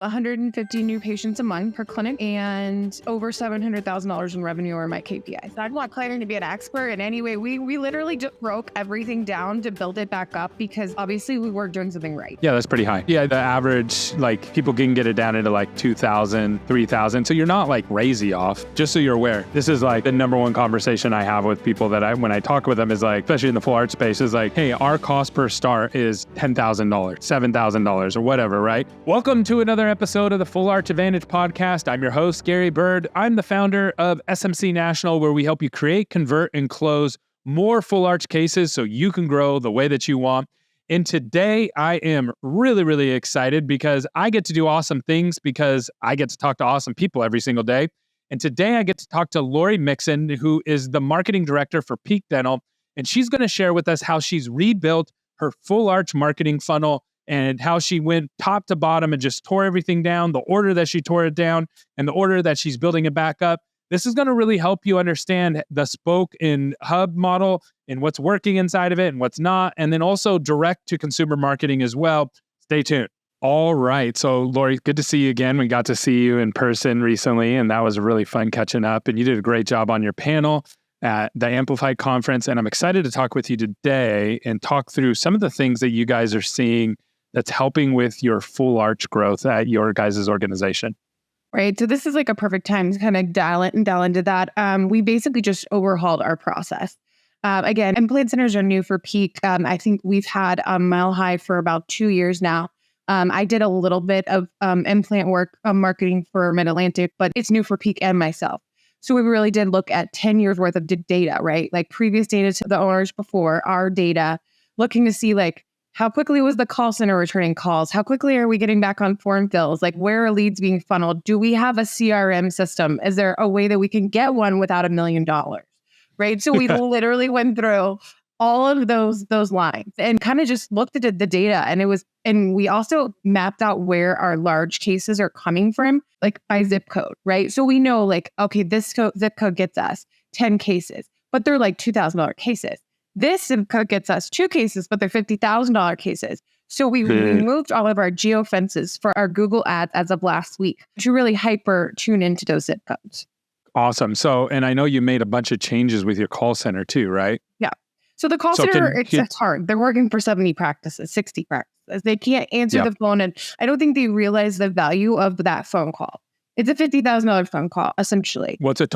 150 new patients a month per clinic and over $700,000 in revenue are my KPIs. I want Clarion to be an expert in any way. We literally just broke everything down to build it back up because obviously we weren't doing something right. Yeah, that's pretty high. Yeah, the average, people can get it down into 2,000, 3,000. So you're not crazy off. Just so you're aware, this is the number one conversation I have with people when I talk with them is especially in the full art space, is hey, our cost per start is $10,000, $7,000 or whatever, right? Welcome to another episode of the Full Arch Advantage podcast. I'm your host, Gary Bird. I'm the founder of SMC National, where we help you create, convert, and close more full arch cases so you can grow the way that you want. And today I am really, really excited because I get to do awesome things because I get to talk to awesome people every single day. And today I get to talk to Lori Mixon, who is the marketing director for Peak Dental. And she's going to share with us how she's rebuilt her full arch marketing funnel and how she went top to bottom and just tore everything down, the order that she tore it down, and the order that she's building it back up. This is going to really help you understand the spoke and hub model and what's working inside of it and what's not, and then also direct to consumer marketing as well. Stay tuned. All right. So, Lori, good to see you again. We got to see you in person recently, and that was really fun catching up. And you did a great job on your panel at the Amplified Conference. And I'm excited to talk with you today and talk through some of the things that you guys are seeing that's helping with your full arch growth at your guys' organization. Right. So this is a perfect time to kind of dial into that. We basically just overhauled our process. Again, implant centers are new for Peak. I think we've had Mile High for about 2 years now. I did a little bit of implant work marketing for Mid-Atlantic, but it's new for Peak and myself. So we really did look at 10 years worth of data, right? Previous data to the owners before, our data, looking to see how quickly was the call center returning calls? How quickly are we getting back on form fills? Where are leads being funneled? Do we have a CRM system? Is there a way that we can get one without $1 million? Right. So we literally went through all of those lines and kind of just looked at the data. And we also mapped out where our large cases are coming from, by zip code. Right. So we know okay, this zip code gets us 10 cases, but they're $2,000 cases. This zip code gets us 2 cases, but they're $50,000 cases. So we removed all of our geofences for our Google ads as of last week to really hyper tune into those zip codes. Awesome. So, and I know you made a bunch of changes with your call center too, right? Yeah. So the call center, it's hard. They're working for 70 practices, 60 practices. They can't answer the phone. And I don't think they realize the value of that phone call. It's a $50,000 phone call, essentially. Well, it's a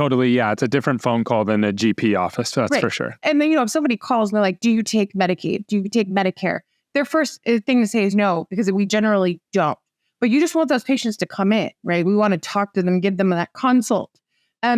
different phone call than a GP office. That's for sure. And then, if somebody calls and they're do you take Medicaid? Do you take Medicare? Their first thing to say is no, because we generally don't. But you just want those patients to come in, right? We want to talk to them, give them that consult.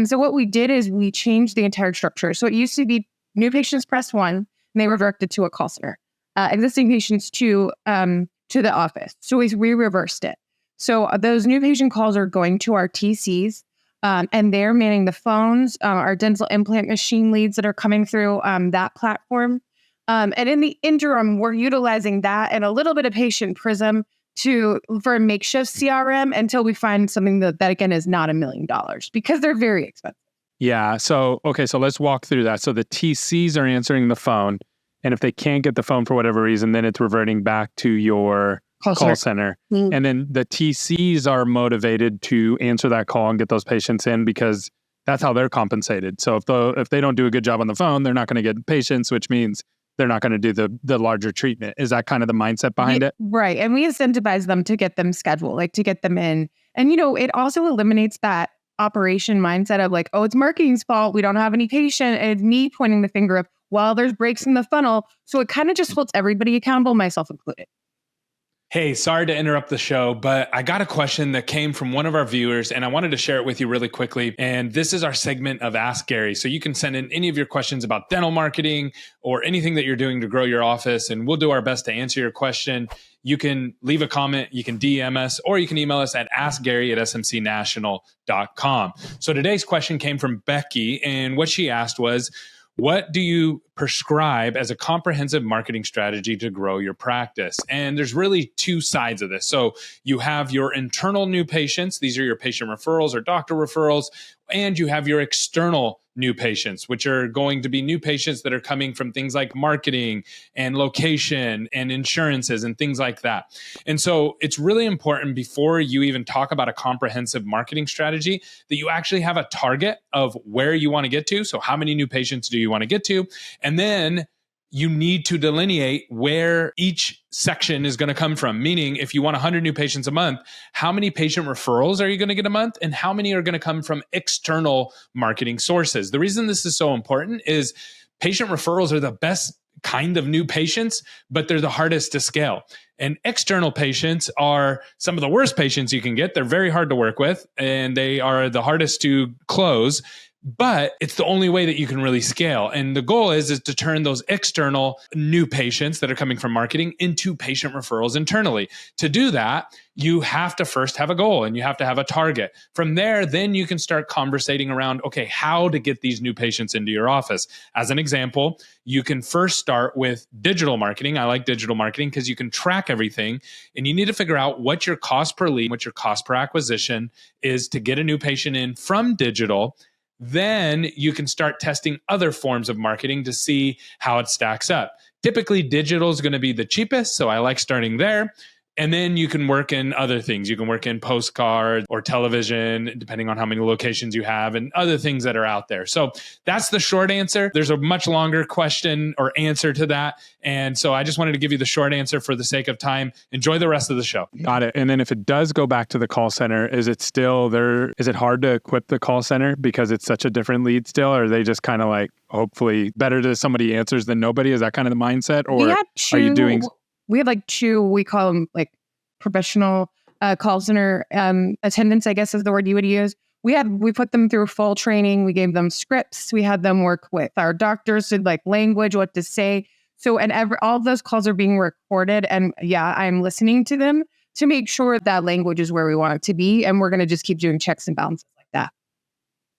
So what we did is we changed the entire structure. So it used to be new patients press 1, and they were directed to a call center. Existing patients to the office. So we reversed it. So those new patient calls are going to our TCs, and they're manning the phones, our dental implant machine leads that are coming through that platform. And in the interim, we're utilizing that and a little bit of Patient Prism for a makeshift CRM until we find something that again is not $1 million because they're very expensive. Yeah. So, okay. So let's walk through that. So the TCs are answering the phone, and if they can't get the phone for whatever reason, then it's reverting back to your call center. Mm-hmm. And then the TCs are motivated to answer that call and get those patients in because that's how they're compensated. So if they don't do a good job on the phone, they're not going to get patients, which means they're not going to do the larger treatment. Is that kind of the mindset behind it? Right. And we incentivize them to get them scheduled, to get them in. And, it also eliminates that operation mindset of oh, it's marketing's fault. We don't have any patient. And it's me pointing the finger of, well, there's breaks in the funnel. So it kind of just holds everybody accountable, myself included. Hey, sorry to interrupt the show, but I got a question that came from one of our viewers and I wanted to share it with you really quickly. And this is our segment of Ask Gary. So you can send in any of your questions about dental marketing or anything that you're doing to grow your office, and we'll do our best to answer your question. You can leave a comment, you can DM us, or you can email us at askgary@smcnational.com. So today's question came from Becky, and what she asked was, what do you prescribe as a comprehensive marketing strategy to grow your practice? And there's really 2 sides of this. So you have your internal new patients. These are your patient referrals or doctor referrals. And you have your external new patients, which are going to be new patients that are coming from things like marketing and location and insurances and things like that. And so it's really important before you even talk about a comprehensive marketing strategy that you actually have a target of where you want to get to. So how many new patients do you want to get to? And then you need to delineate where each section is going to come from. Meaning, if you want 100 new patients a month, how many patient referrals are you going to get a month? And how many are going to come from external marketing sources? The reason this is so important is patient referrals are the best kind of new patients, but they're the hardest to scale. And external patients are some of the worst patients you can get. They're very hard to work with, and they are the hardest to close. But it's the only way that you can really scale. And the goal is to turn those external new patients that are coming from marketing into patient referrals internally. To do that, you have to first have a goal and you have to have a target. From there, then you can start conversating around, okay, how to get these new patients into your office. As an example, you can first start with digital marketing. I like digital marketing because you can track everything, and you need to figure out what your cost per lead, what your cost per acquisition is to get a new patient in from digital. Then you can start testing other forms of marketing to see how it stacks up. Typically, digital is going to be the cheapest, so I like starting there. And then you can work in other things. You can work in postcards or television, depending on how many locations you have, and other things that are out there. So that's the short answer. There's a much longer question or answer to that. And so I just wanted to give you the short answer for the sake of time. Enjoy the rest of the show. Got it. And then if it does go back to the call center, is it still there? Is it hard to equip the call center because it's such a different lead still? Or are they just kind of like, hopefully better to somebody answers than nobody? Is that kind of the mindset? Or are you doing... We had like two, we call them like professional call center attendants, I guess is the word you would use. We put them through full training. We gave them scripts. We had them work with our doctors, did like language, what to say. So, and all of those calls are being recorded. And yeah, I'm listening to them to make sure that language is where we want it to be. And we're going to just keep doing checks and balances like that.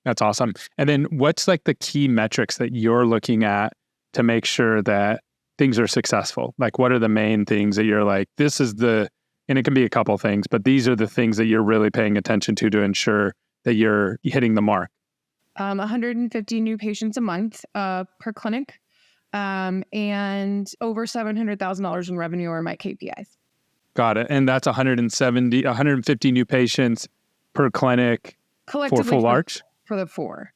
That's awesome. And then what's like the key metrics that you're looking at to make sure that things are successful? Like, what are the main things that you're like, this is and it can be a couple things, but these are the things that you're really paying attention to ensure that you're hitting the mark? 150 new patients a month per clinic, and over $700,000 in revenue are my KPIs. Got it. And that's 150 new patients per clinic for full arch? For the 4.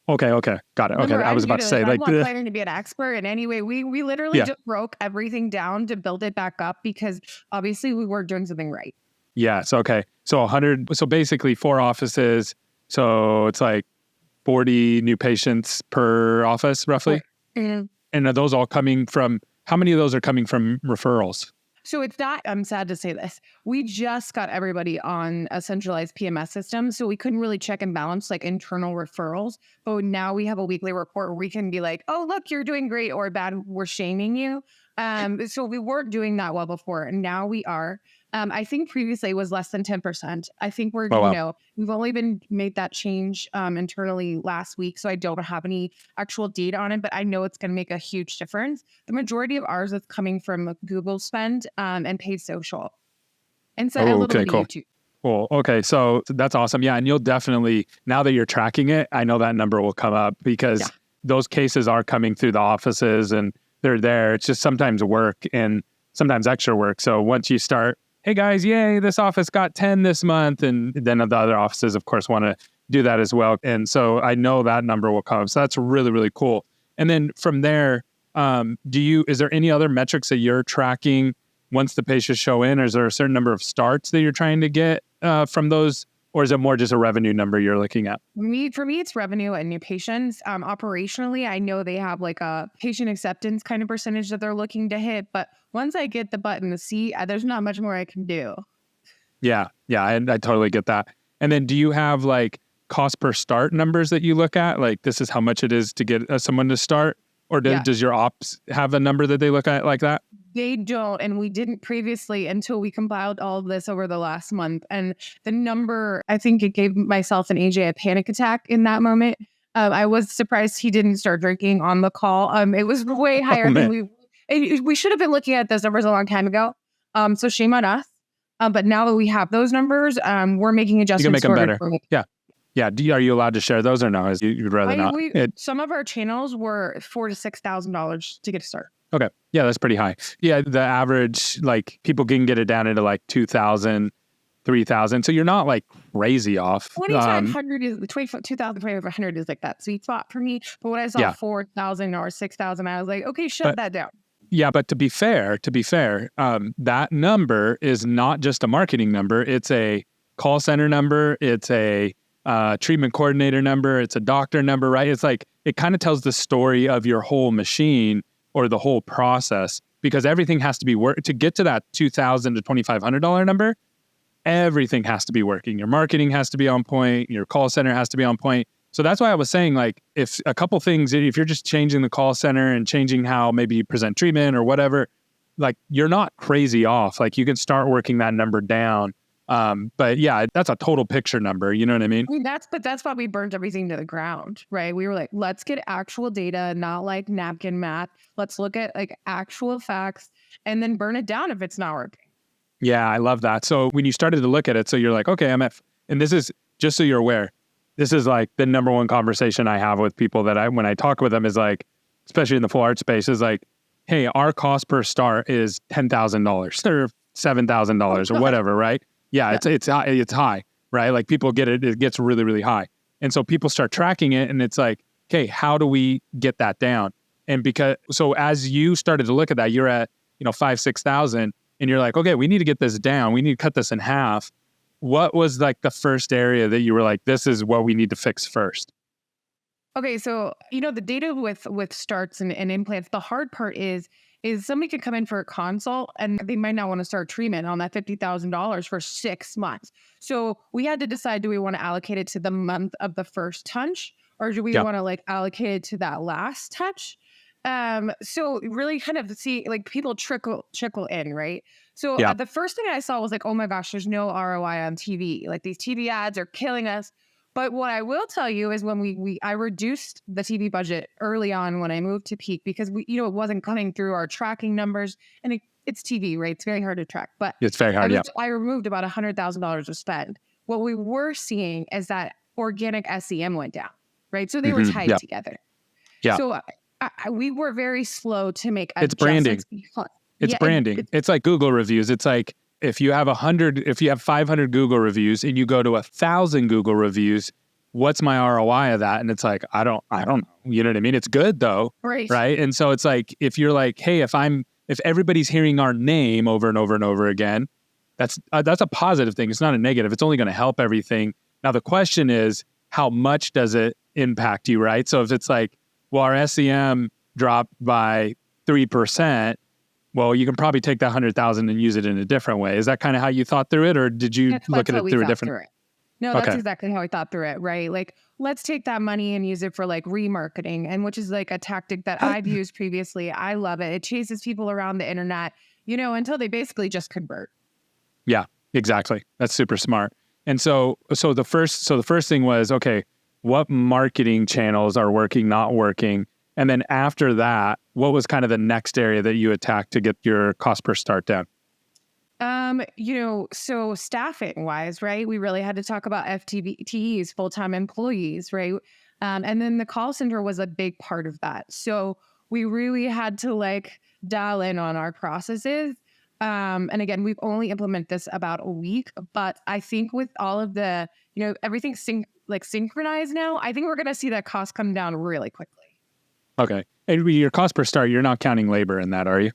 Okay. Got it. Okay. Remember, I was about to say, I'm like, not planning to be an expert in any way. We literally just broke everything down to build it back up because obviously we weren't doing something right. Yes. Okay. So 100. So basically 4 offices. So it's like 40 new patients per office, roughly. Mm-hmm. And are those all coming from? How many of those are coming from referrals? So it's not, I'm sad to say this, we just got everybody on a centralized PMS system. So we couldn't really check and balance like internal referrals. But now we have a weekly report where we can be like, oh, look, you're doing great or bad. We're shaming you. So we weren't doing that well before. And now we are. I think previously it was less than 10%. I think we're, we've only made that change internally last week. So I don't have any actual data on it, but I know it's going to make a huge difference. The majority of ours is coming from Google spend and paid social. And so a little bit of YouTube. Cool. Okay. So that's awesome. Yeah. And you'll definitely, now that you're tracking it, I know that number will come up because those cases are coming through the offices and they're there. It's just sometimes work and sometimes extra work. So once you start, hey guys, yay, this office got 10 this month. And then the other offices, of course, want to do that as well. And so I know that number will come. So that's really, really cool. And then from there, is there any other metrics that you're tracking once the patients show in? Or is there a certain number of starts that you're trying to get from those? Or is it more just a revenue number you're looking at? For me, it's revenue and new patients. Operationally, I know they have like a patient acceptance kind of percentage that they're looking to hit. But once I get the butt in the seat, there's not much more I can do. Yeah, I totally get that. And then do you have like cost per start numbers that you look at? Like this is how much it is to get someone to start? Or does your ops have a number that they look at like that? They don't, and we didn't previously until we compiled all of this over the last month. And the number, I think it gave myself and AJ a panic attack in that moment. I was surprised he didn't start drinking on the call. It was way higher than we should have been looking at those numbers a long time ago. So shame on us. But now that we have those numbers, we're making adjustments. You can make them better. Yeah. Yeah. Are you allowed to share those or no? You'd rather not? Some of our channels were $4,000 to $6,000 to get a start. Okay. Yeah, that's pretty high. Yeah, the average, like people can get it down into like 2,000, 3,000. So you're not like crazy off. 2,500 is 2,500 is like that sweet spot for me. But when I saw 4,000 or 6,000, I was like, okay, shut that down. Yeah, but to be fair, that number is not just a marketing number. It's a call center number. It's a treatment coordinator number. It's a doctor number, right? It's like, it kind of tells the story of your whole machine or the whole process, because everything has to be to get to that $2,000 to $2,500 number. Everything has to be working. Your marketing has to be on point. Your call center has to be on point. So that's why I was saying, like, if a couple things, if you're just changing the call center and changing how maybe you present treatment or whatever, like you're not crazy off. Like you can start working that number down. But yeah, that's a total picture number. You know what I mean? That's why we burned everything to the ground, right? We were like, let's get actual data, not like napkin math. Let's look at like actual facts and then burn it down if it's not working. Yeah, I love that. So when you started to look at it, so you're like, okay, and this is just so you're aware, this is like the number one conversation I have with people when I talk with them is like, especially in the full art space, is like, hey, our cost per start is $10,000 or $7,000 or whatever, right? Yeah, it's high, right? Like people get it, it gets really, really high. And so people start tracking it and it's like, okay, how do we get that down? And so as you started to look at that, you're at, 5,000, 6,000 and you're like, okay, we need to get this down. We need to cut this in half. What was like the first area that you were like, this is what we need to fix first? Okay, so, the data with starts and implants, the hard part is somebody could come in for a consult and they might not want to start treatment on that $50,000 for 6 months. So we had to decide, do we want to allocate it to the month of the first touch or do we want to like allocate it to that last touch? So really kind of see like people trickle in, right? So the first thing I saw was like, oh my gosh, there's no ROI on TV. Like these TV ads are killing us. But what I will tell you is when I reduced the TV budget early on when I moved to Peak because it wasn't coming through our tracking numbers and it's TV, right? It's very hard to track, but it's very hard. I removed about $100,000 of spend. What we were seeing is that organic SEM went down, right? So they were tied together. Yeah. So we were very slow to make adjustments. It's branding. It's branding. It's like Google reviews. It's like, if you have 500 Google reviews and you go to 1,000 Google reviews, what's my ROI of that? And it's like, I don't know. You know what I mean? It's good though. Right. And so it's like, if you're like, hey, if everybody's hearing our name over and over and over again, that's a positive thing. It's not a negative. It's only going to help everything. Now, the question is, how much does it impact you? Right. So if it's like, well, our SEM dropped by 3%, well, you can probably take that 100,000 and use it in a different way. Is that kind of how you thought through it, or did you look at it through a different? No, that's exactly how I thought through it. Right, like let's take that money and use it for like remarketing, and which is like a tactic that I've used previously. I love it. It chases people around the internet, until they basically just convert. Yeah, exactly. That's super smart. And so the first thing was, okay, what marketing channels are working, not working? And then after that, what was kind of the next area that you attacked to get your cost per start down? So staffing wise, right? We really had to talk about FTEs, full-time employees, right? And then the call center was a big part of that. So we really had to like dial in on our processes. And again, we've only implemented this about a week, but I think with all of the, everything's synchronized now, I think we're going to see that cost come down really quickly. Okay. And your cost per start, you're not counting labor in that, are you?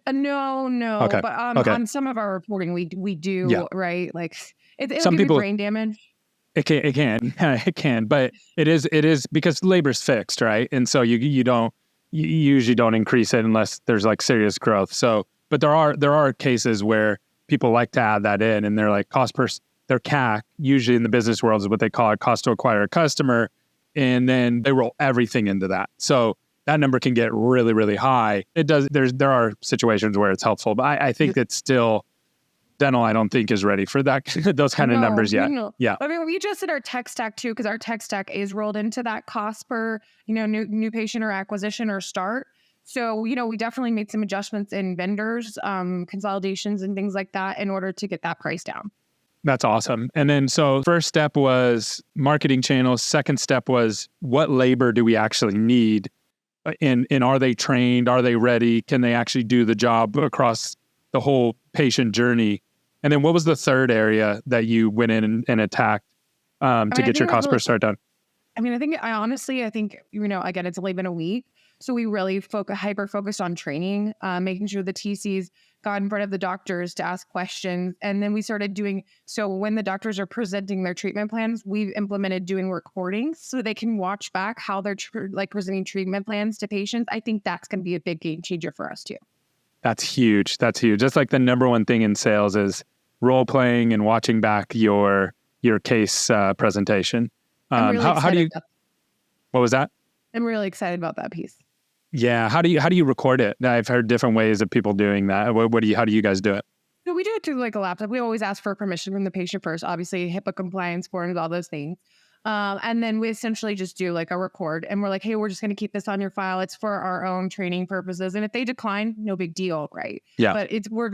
No. Okay. But on some of our reporting, we do, right? Like it'll some give people, you brain damage. It can, but it is because labor's fixed, right? And so you usually don't increase it unless there's like serious growth. So, but there are cases where people like to add that in, and they're like their CAC, usually in the business world, is what they call it, cost to acquire a customer. And then they roll everything into that. So that number can get really, really high. It does. There are situations where it's helpful, but I think it's still dental. I don't think is ready for that those kind of numbers yet. No. Yeah. I mean, we adjusted our tech stack too because our tech stack is rolled into that cost per new patient or acquisition or start. So we definitely made some adjustments in vendors, consolidations, and things like that in order to get that price down. That's awesome. And then, so first step was marketing channels. Second step was what labor do we actually need? And are they trained? Are they ready? Can they actually do the job across the whole patient journey? And then what was the third area that you went in and attacked to get your cost per start done? I mean, I think, again, it's only been a week. So we really hyper-focused on training, making sure the TCs got in front of the doctors to ask questions. And then we started so when the doctors are presenting their treatment plans, we've implemented doing recordings so they can watch back how they're presenting treatment plans to patients. I think that's going to be a big game changer for us too. That's huge. That's huge. That's like the number one thing in sales is role playing and watching back your case presentation. I'm really how do you? What was that? I'm really excited about that piece. Yeah. How do you record it? I've heard different ways of people doing that. How do you guys do it? So we do it through a laptop. We always ask for permission from the patient first, obviously HIPAA compliance forms, all those things. And then we essentially just do a record and we're like, hey, we're just going to keep this on your file. It's for our own training purposes. And if they decline, no big deal. Right. Yeah. But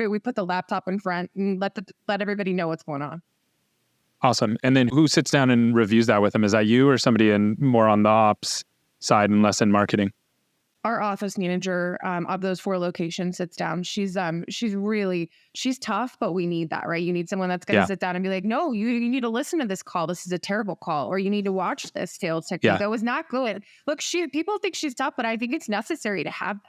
we put the laptop in front and let everybody know what's going on. Awesome. And then who sits down and reviews that with them? Is that you or somebody more on the ops side and less in marketing? Our office manager of those 4 locations sits down. She's tough, but we need that, right? You need someone that's going to sit down and be like, no, you need to listen to this call. This is a terrible call. Or you need to watch this sales technique. That was not good. Look, people think she's tough, but I think it's necessary to have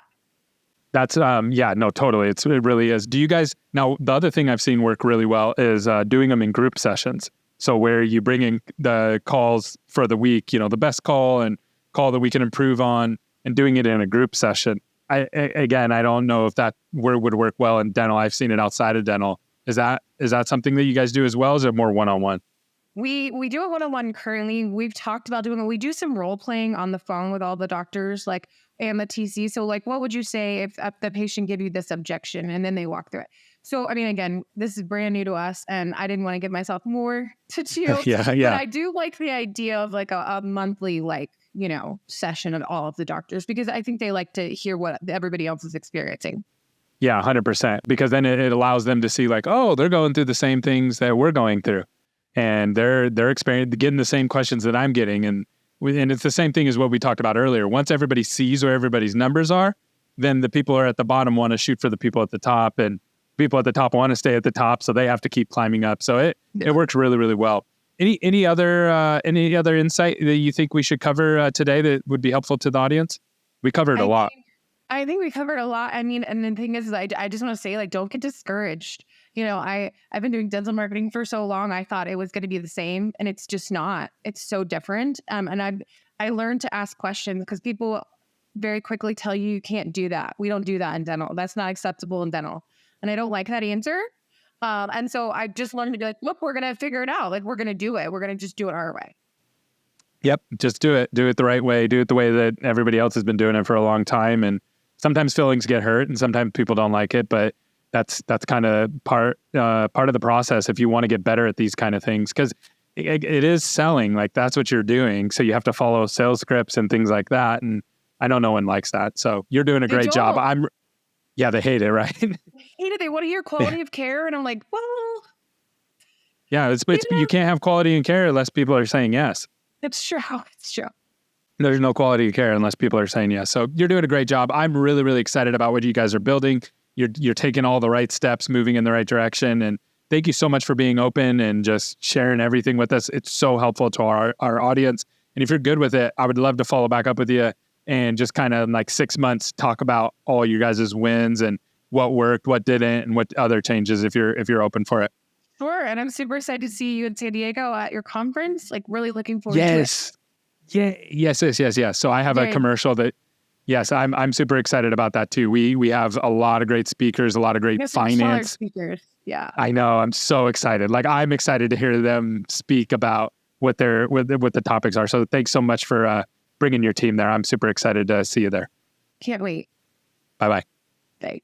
that. That's, no, totally. It really is. Do you guys, now the other thing I've seen work really well is doing them in group sessions. So where you bring in the calls for the week, the best call and call that we can improve on, and doing it in a group session. I don't know if that would work well in dental. I've seen it outside of dental. Is that something that you guys do as well? Or is it more one-on-one? We do it one-on-one currently. We've talked about doing it. We do some role playing on the phone with all the doctors, and the TC. So what would you say if the patient give you this objection and then they walk through it? So, I mean, again, this is brand new to us and I didn't want to give myself more to do. Yeah. But I do like the idea of a monthly, session of all of the doctors, because I think they like to hear what everybody else is experiencing. Yeah, 100%. Because then it allows them to see oh, they're going through the same things that we're going through. And they're getting the same questions that I'm getting. And it's the same thing as what we talked about earlier. Once everybody sees where everybody's numbers are, then the people who are at the bottom want to shoot for the people at the top, and people at the top want to stay at the top. So they have to keep climbing up. So it works really, really well. Any other insight that you think we should cover today that would be helpful to the audience? We covered a lot. I think we covered a lot. I mean, and the thing is I just want to say, don't get discouraged. I've been doing dental marketing for so long. I thought it was going to be the same, and it's just not. It's so different. And I learned to ask questions because people very quickly tell you can't do that. We don't do that in dental. That's not acceptable in dental. And I don't like that answer. And so I just learned to be look, we're going to figure it out. We're going to do it. We're going to just do it our way. Yep. Just do it. Do it the right way. Do it the way that everybody else has been doing it for a long time. And sometimes feelings get hurt and sometimes people don't like it, but that's kind of part of the process if you want to get better at these kind of things, because it is selling. That's what you're doing. So you have to follow sales scripts and things like that. And I know no one likes that. So you're doing a great job. Yeah, they hate it, right? They hate it. They want to hear quality of care. And I'm like, well. Yeah, you can't have quality and care unless people are saying yes. It's true. It's true. There's no quality of care unless people are saying yes. So you're doing a great job. I'm really, really excited about what you guys are building. You're taking all the right steps, moving in the right direction. And thank you so much for being open and just sharing everything with us. It's so helpful to our audience. And if you're good with it, I would love to follow back up with you and just kind of 6 months talk about all you guys' wins and what worked, what didn't, and what other changes if you're open for it. Sure. And I'm super excited to see you in San Diego at your conference. Really looking forward to it. Yes. So I have a commercial that, yes, I'm super excited about that too. We have a lot of great speakers, a lot of great finance speakers. Yeah. I know. I'm so excited. I'm excited to hear them speak about what the topics are. So thanks so much for bringing your team there. I'm super excited to see you there. Can't wait. Bye-bye. Bye.